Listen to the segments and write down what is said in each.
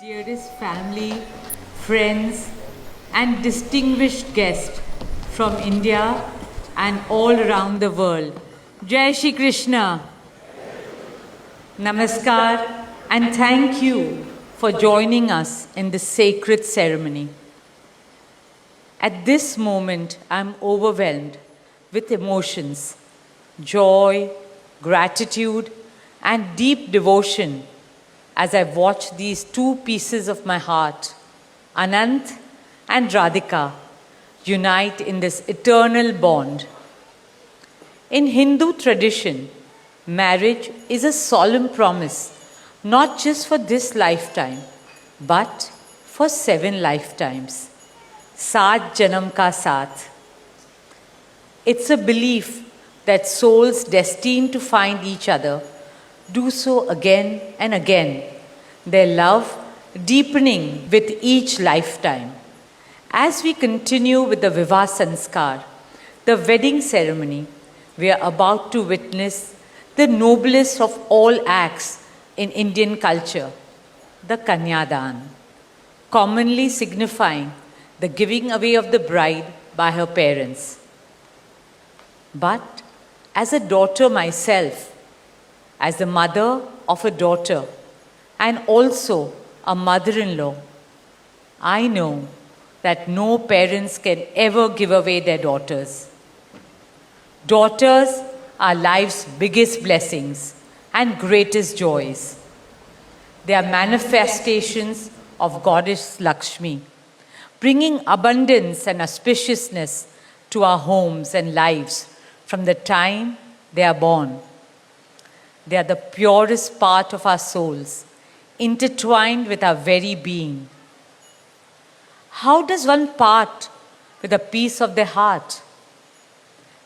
Dearest family, friends, and distinguished guests from India and all around the world. Jai Shri Krishna. Namaskar and thank you for joining us in this sacred ceremony. At this moment, I'm overwhelmed with emotions, joy, gratitude, and deep devotion as I watch these two pieces of my heart, Anant and Radhika, unite in this eternal bond. In Hindu tradition, marriage is a solemn promise, not just for this lifetime, but for 7 lifetimes. Saat Janam Ka Saath. It's a belief that souls destined to find each other do so again and again, their love deepening with each lifetime. As we continue with the Vivah Sanskar, the wedding ceremony, we are about to witness the noblest of all acts in Indian culture, the Kanyadan, commonly signifying the giving away of the bride by her parents. But as a daughter myself, as the mother of a daughter and also a mother-in-law, I know that no parents can ever give away their daughters. Daughters are life's biggest blessings and greatest joys. They are manifestations of Goddess Lakshmi, bringing abundance and auspiciousness to our homes and lives from the time they are born. They are the purest part of our souls, intertwined with our very being. How does one part with a piece of their heart?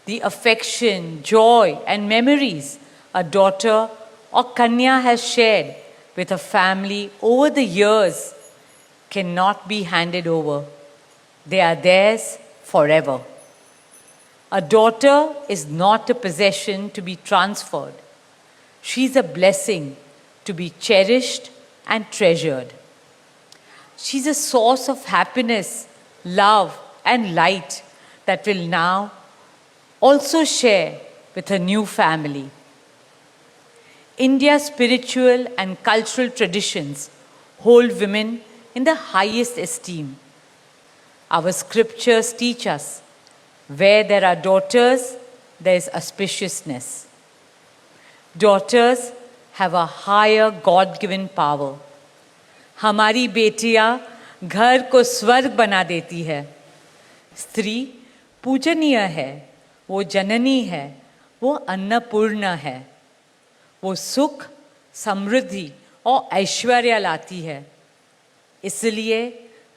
The affection, joy, and memories a daughter or Kanya has shared with her family over the years cannot be handed over. They are theirs forever. A daughter is not a possession to be transferred. She is a blessing to be cherished and treasured. She's a source of happiness, love, and light that will now also share with her new family. India's spiritual and cultural traditions hold women in the highest esteem. Our scriptures teach us where there are daughters, there is auspiciousness. Daughters have a higher God-given power. हमारी बेटियां घर को स्वर्ग बना देती है. स्त्री पूजनीय है, वो जननी है, वो अन्नपूर्णा है. वो सुख, समृद्धि और ऐश्वर्य लाती है. इसलिए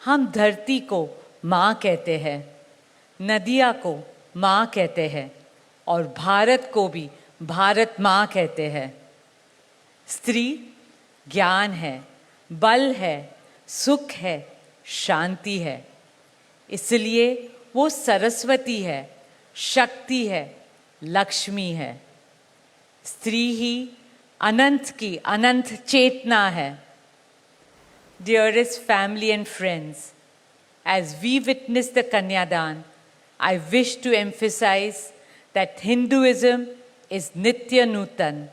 हम धरती को माँ कहते हैं, नदियाँ को माँ कहते हैं और भारत को भी भारत माँ कहते हैं. स्त्री ज्ञान है, बल है, सुख है, शांति है. इसलिए वो सरस्वती है, शक्ति है, लक्ष्मी है. स्त्री ही अनंत की अनंत चेतना है. Dearest family and friends, as we witness the Kanyadan, I wish to emphasize that Hinduism is Nitya Nutan.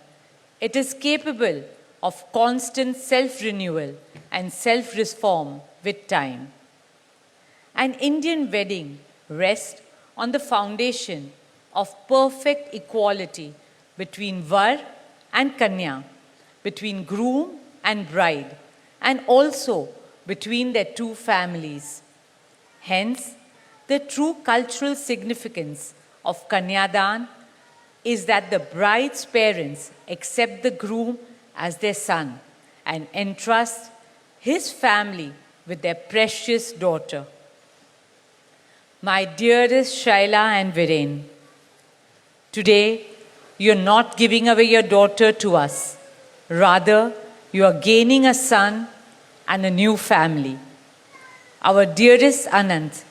It is capable of constant self-renewal and self-reform with time. An Indian wedding rests on the foundation of perfect equality between Var and Kanya, between groom and bride, and also between their two families. Hence, the true cultural significance of Kanyadan is that the bride's parents accept the groom as their son and entrust his family with their precious daughter. My dearest Shaila and Viren, today you are not giving away your daughter to us. Rather, you are gaining a son and a new family. Our dearest Anant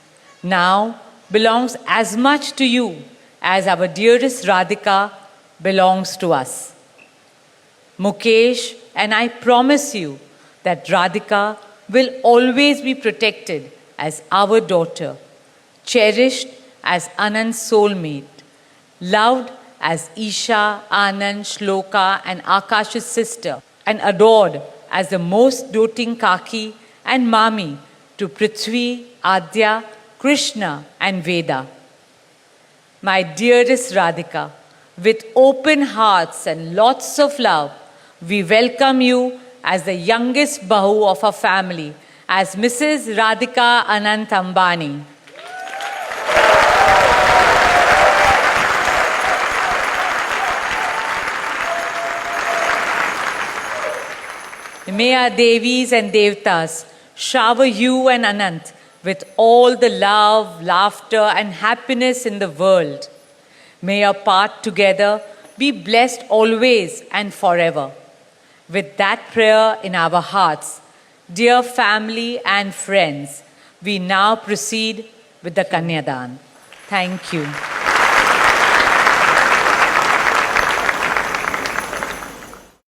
now belongs as much to you as our dearest Radhika belongs to us. Mukesh and I promise you that Radhika will always be protected as our daughter, cherished as Anand's soulmate, loved as Isha, Anand, Shloka, and Akash's sister, and adored as the most doting Kaki and Mami to Prithvi, Adya, Krishna, and Veda. My dearest Radhika, with open hearts and lots of love, we welcome you as the youngest Bahu of our family, as Mrs. Radhika Anant Ambani. May our Devis and Devtas shower you and Anant with all the love, laughter, and happiness in the world. May your path together be blessed always and forever. With that prayer in our hearts, dear family and friends, we now proceed with the Kanyadan. Thank you.